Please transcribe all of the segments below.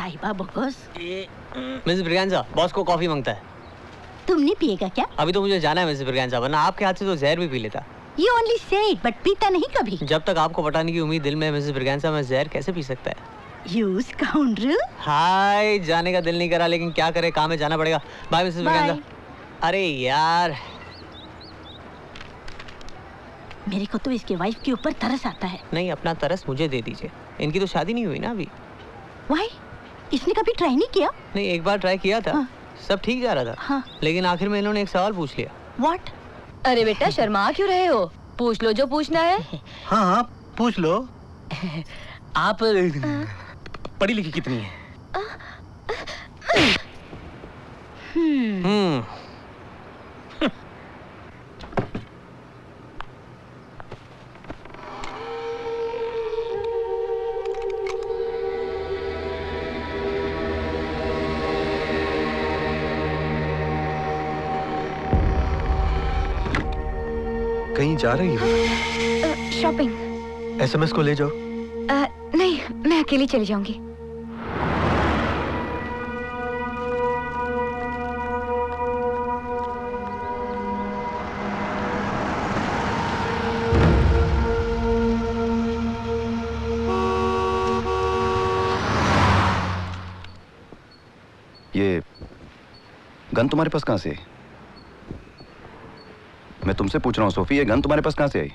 साहिबा बकवास। Mrs Braganza, boss को कॉफी मांगता है। तुम नहीं पिएगा क्या? अभी तो मुझे जाना है मिसेस ब्रिगेंजा, वरना आपके हाथ से तो जहर भी पी लेता। You only say it, but पीता नहीं कभी। जब तक आपको पटाने की उम्मीद दिल में है मिसेस ब्रिगेंजा, मैं जहर कैसे पी सकता है? You scoundrel। हाय, जाने का दिल नहीं करा, लेकिन क्या करे, काम में जाना पड़ेगा। By Mrs Braganza. अरे यार, मेरे को तो इसके वाइफ के ऊपर तरस आता है। नहीं, अपना तरस मुझे दे दीजिए। इनकी तो शादी नहीं हुई ना अभी। Why? इसने कभी ट्राई नहीं किया? नहीं, एक बार ट्राई किया था। सब ठीक जा रहा था। हाँ। लेकिन आखिर में इन्होंने एक सवाल पूछ लिया। What? अरे बेटा, शर्मा क्यों रहे हो? पूछ लो जो पूछना है। हाँ हाँ, पूछ लो। आप पढ़ी लिखी कितनी है? कहीं जा रही हो? शॉपिंग। एसएमएस को ले जाओ। नहीं, मैं अकेली चली जाऊंगी। ये गन तुम्हारे पास कहां से आई? मैं तुमसे पूछ रहा हूँ सोफी, ये गन तुम्हारे पास कहां से आई?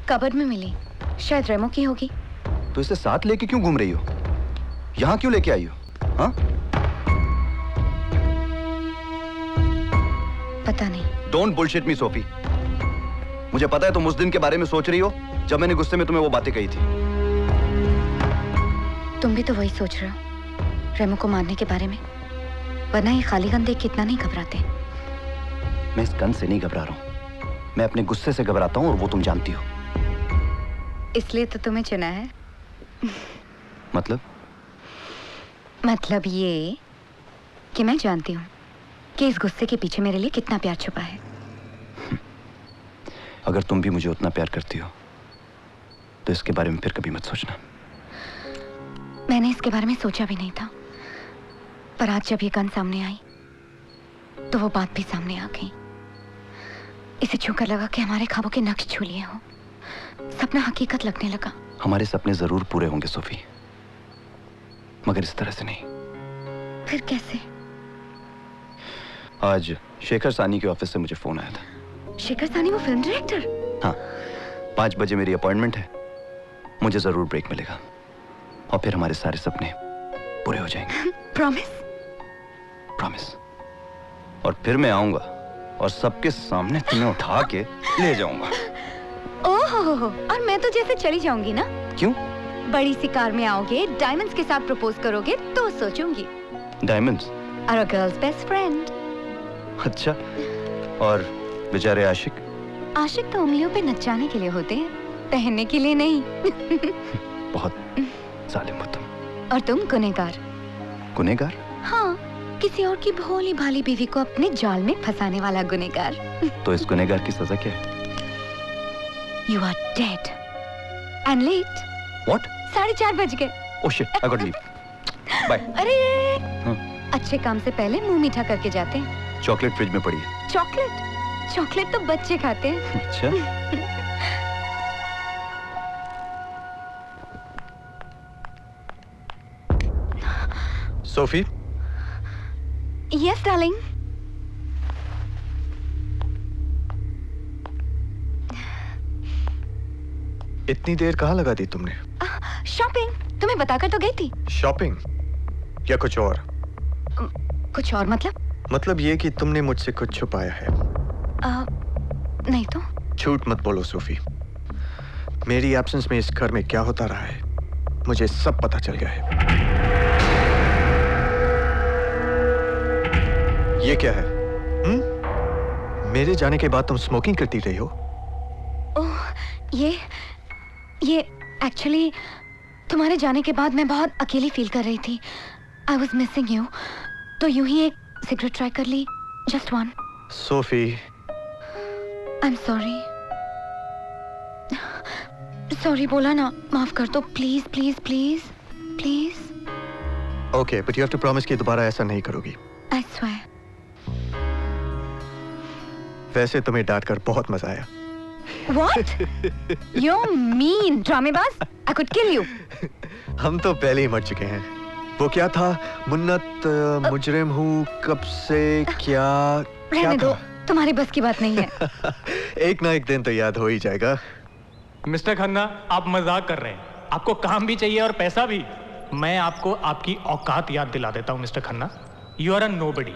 कबर्ड में मिली, शायद रेमो की होगी। तो इसे साथ लेके क्यों घूम रही हो? यहाँ क्यों लेके आई हो? हाँ? पता नहीं। Don't bullshit me Sophie. मुझे पता है तुम उस दिन के बारे में सोच रही हो जब मैंने गुस्से में तुम्हें वो बातें कही थी। तुम भी तो वही सोच रहे हो, रेमो को मारने के बारे में। वरना ये खाली गन देख कितना नहीं घबराते। मैं इस गन से नहीं घबरा रहा हूँ, मैं अपने गुस्से से घबराता हूँ और वो तुम जानती हो। इसलिए तो तुम्हें चुना है। मतलब ये कि मैं जानती हूँ कि इस गुस्से के पीछे मेरे लिए कितना प्यार छुपा है। अगर तुम भी मुझे उतना प्यार करती हो तो इसके बारे में फिर कभी मत सोचना। मैंने इसके बारे में सोचा भी नहीं था, पर आज जब ये गन सामने आई तो वो बात भी सामने आ गई। इसे छूकर लगा कि हमारे ख्वाबों के नक्श छू लिए हो। सपना हकीकत लगने लगा। हमारे सपने जरूर पूरे होंगे सोफी, मगर इस तरह से नहीं। फिर कैसे? आज शेखर सानी के ऑफिस से मुझे फोन आया था। शेखर सानी, वो फिल्म डायरेक्टर? हाँ, 5 बजे मेरी अपॉइंटमेंट है। मुझे जरूर ब्रेक मिलेगा और फिर हमारे सारे सपने पूरे हो जाएंगे। प्रॉमिस? प्रॉमिस। और फिर मैं आऊंगा और सबके सामने तुम्हें उठा के ले जाऊंगा। ओह, और मैं तो जैसे चली जाऊंगी ना। क्यों? बड़ी सी कार में आओगे, डायमंड्स के साथ प्रपोज करोगे तो सोचूंगी। डायमंड्स? और अ गर्ल्स बेस्ट फ्रेंड। अच्छा, और बेचारे आशिक? आशिक तो उंगलियों पे नचाने के लिए होते हैं, पहनने के लिए नहीं। बहुत जालिम हो तुम। और तुम गुनहगार। गुनहगार? हाँ, किसी और की भोली भाली बीवी को अपने जाल में फंसाने वाला गुनहगार। तो इस गुनहगार की सजा क्या है? You are dead and late. What? 4:30 बज गए। Oh shit, I got leave. Bye. अरे अच्छे काम से पहले मुंह मीठा करके जाते हैं। चॉकलेट फ्रिज में पड़ी है। चॉकलेट? चॉकलेट तो बच्चे खाते हैं। अच्छा। सोफी? Yes, darling. इतनी देर कहाँ लगा दी तुमने? शॉपिंग, तुम्हें बताकर तो गई थी। शॉपिंग या कुछ और? कुछ और मतलब? मतलब ये कि तुमने मुझसे कुछ छुपाया है। नहीं तो। झूठ मत बोलो सोफी। मेरी एब्सेंस में इस घर में क्या होता रहा है मुझे सब पता चल गया है। ये क्या है? मेरे जाने के बाद तुम स्मोकिंग करती रही हो? ओह, ये एक्चुअली तुम्हारे जाने के बाद मैं बहुत अकेली फील कर रही थी। I was missing you, तो यूं ही एक सिगरेट ट्राई कर ली, just one. Sophie. I'm sorry. Sorry बोला ना, माफ कर दो please please please. Please. Okay, but you have to promise कि दोबारा ऐसा नहीं करोगी। I swear. वैसे तुम्हें डांट कर बहुत मजा आया। What? You're mean, Dramebaaz. I could kill you. हम तो पहले ही मर चुके हैं। वो क्या था? मुन्नत मुजरिम हूँ कब से क्या रहने दो, था? तुम्हारी बस की बात नहीं है। एक ना एक दिन तो याद हो ही जाएगा। मिस्टर खन्ना, आप मजाक कर रहे हैं। आपको काम भी चाहिए और पैसा भी। मैं आपको आपकी औकात याद दिला देता हूं mister Khanna. You are a nobody.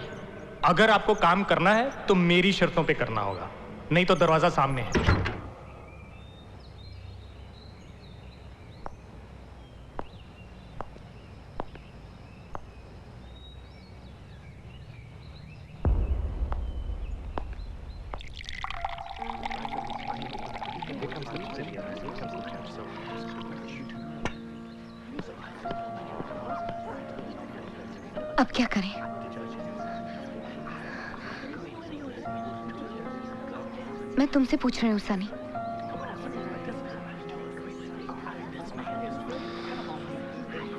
अगर आपको काम करना है तो मेरी शर्तों पे करना होगा, नहीं तो दरवाजा सामने है। अब क्या करें? मैं तुमसे पूछ रही हूँ सनी।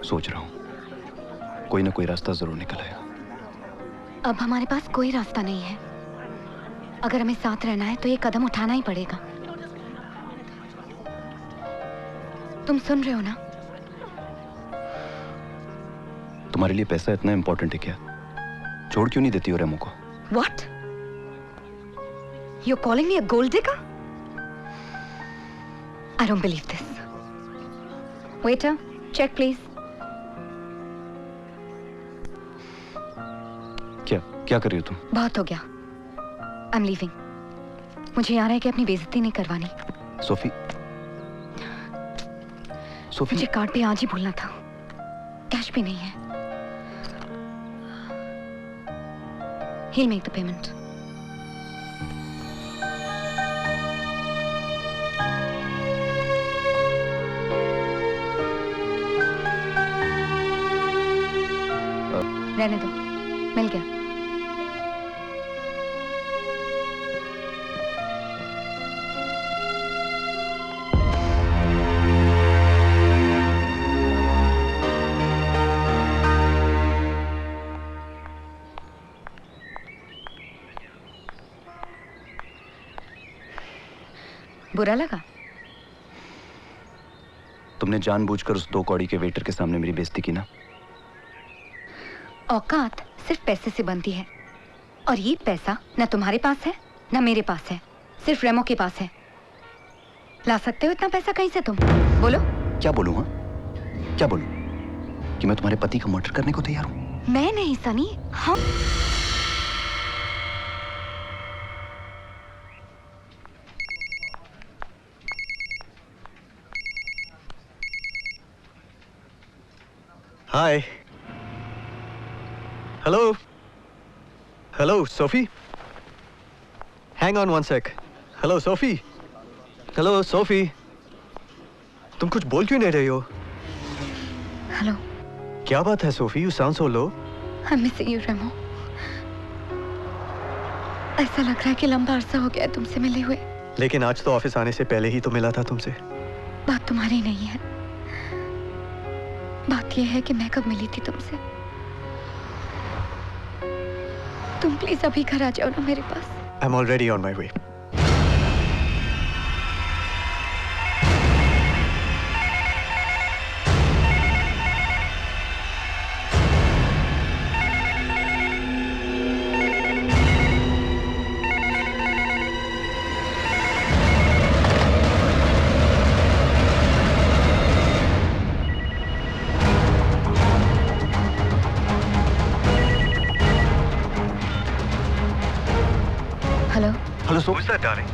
सोच रहा हूं कोई ना कोई रास्ता जरूर निकल आएगा। अब हमारे पास कोई रास्ता नहीं है। अगर हमें साथ रहना है तो ये कदम उठाना ही पड़ेगा। तुम सुन रहे हो ना? तुम्हारे लिए पैसा इतना इंपॉर्टेंट है क्या? छोड़ क्यों नहीं देती हो रेमो को? What? You're calling me a gold digger? I don't believe this. Waiter, check please. क्या कर रही हो तुम? बहुत हो गया। I'm leaving. मुझे याद है कि अपनी बेइज्जती नहीं करवानी। Sophie, Sophie. मुझे कार्ड भी आज ही भूलना था। कैश भी नहीं है। He'll make the payment. रहने दो, मिल गया। बुरा लगा? तुमने जानबूझकर उस 2 कौड़ी के वेटर के सामने मेरी बेइज्जती की ना। औकात सिर्फ पैसे से बनती है, और ये पैसा न तुम्हारे पास है न मेरे पास है, सिर्फ रेमो के पास है। ला सकते हो इतना पैसा कहीं से तुम? बोलो। क्या बोलूं? हाँ, क्या बोलूं? कि मैं तुम्हारे पति का मर्डर करने को तैयार हूं? मैं नहीं सनी, हम। Hi. Hello. Hello, Sophie. Hang on one sec. Hello, Sophie. Hello, Sophie. तुम कुछ बोल क्यों नहीं रही हो? हेलो। क्या बात है Sophie? You sound so low. I'm missing you, रेमो। ऐसा लग रहा है कि लंबा अरसा हो गया है तुमसे मिले हुए। लेकिन आज तो ऑफिस आने से पहले ही तो मिला था तुमसे। बात तुम्हारी नहीं है, बात यह है कि मैं कब मिली थी तुमसे। तुम प्लीज अभी घर आ जाओ ना मेरे पास। I'm already on my way. Hello. Hello Sophie. Who's that, darling?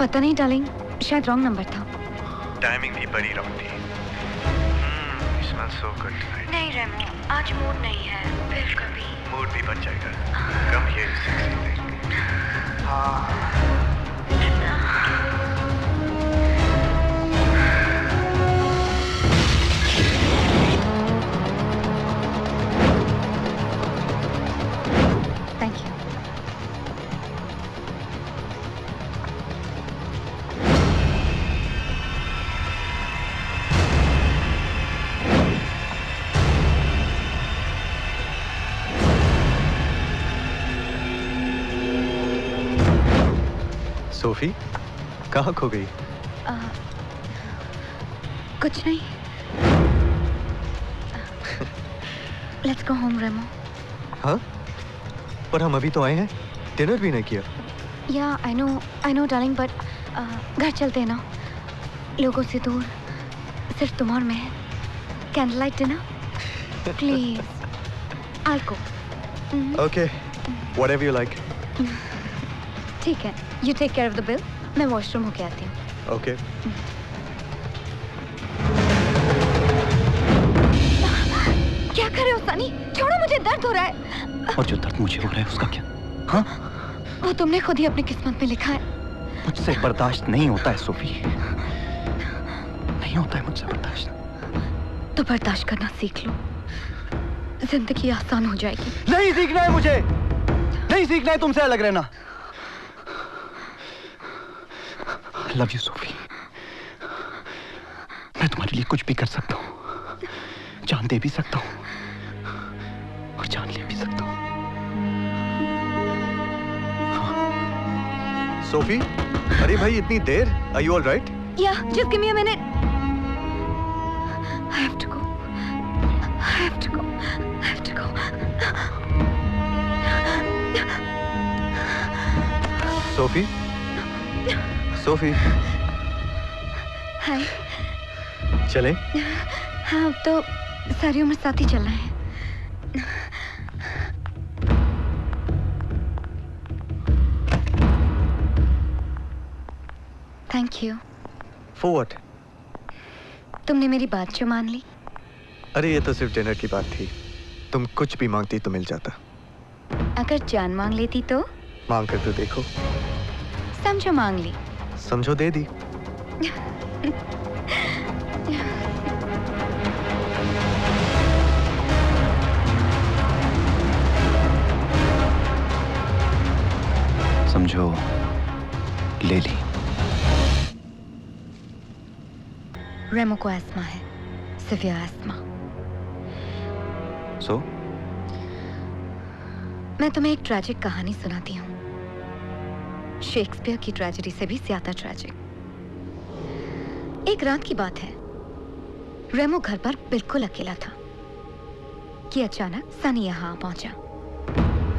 पता नहीं डार्लिंग, शायद रॉन्ग नंबर था। टाइमिंग भी बड़ी रॉन्ग थी। You smell so good tonight. नहीं रेमो, आज मूड नहीं है, फिर कभी। मूड भी बन जाएगा। Come here, sexy thing. Thank you. Sophie कहाँ खो गई? कुछ नहीं। लेट्स गो होम रेमो। हाँ? पर हम अभी तो आए हैं, डिनर भी नहीं किया। या आई नो डार्लिंग, बट घर चलते हैं ना, लोगों से दूर, सिर्फ तुम और मैं। Candle light dinner please. I go. Okay, whatever you like. ठीक है, you take care of the bill, मैं वॉशरूम होके आती हूँ। ओके। क्या कर रहे हो सनी? छोड़ो, मुझे दर्द हो रहा है। और जो दर्द मुझे हो रहा है उसका क्या? हाँ? वो तुमने खुद ही अपनी किस्मत में लिखा है। मुझसे बर्दाश्त नहीं होता है सोफी, नहीं होता है मुझसे बर्दाश्त। तो बर्दाश्त करना सीख लो, जिंदगी आसान हो जाएगी। नहीं सीखना है मुझे, नहीं सीखना है तुमसे अलग रहना। I love you सोफी, मैं तुम्हारे लिए कुछ भी कर सकता हूँ, जान दे भी सकता हूँ और जान ले भी सकता हूँ। सोफी, अरे भाई इतनी देर? Are you all right? Yeah, just give me a minute. I have to go. I have to go. I have to go. Sophie, Sophie, hi. चलें? हाँ, अब तो सारी उम्र साथ ही चलना है। Thank you. For what? तुमने मेरी बात जो मान ली। अरे ये तो सिर्फ डिनर की बात थी, तुम कुछ भी मांगती तो मिल जाता। अगर जान मांग लेती तो? मांग कर तो देखो। समझो मांग ली। समझो दे दी। समझो ले ली। रेमो को एस्मा है, सिवियर एस्मा। सो मैं तुम्हें एक ट्रैजिक कहानी सुनाती हूँ, शेक्सपियर की ट्रेजेडी से भी ज्यादा ट्रैजिक। एक रात की बात है, रेमो घर पर बिल्कुल अकेला था कि अचानक सनी यहाँ पहुंचा।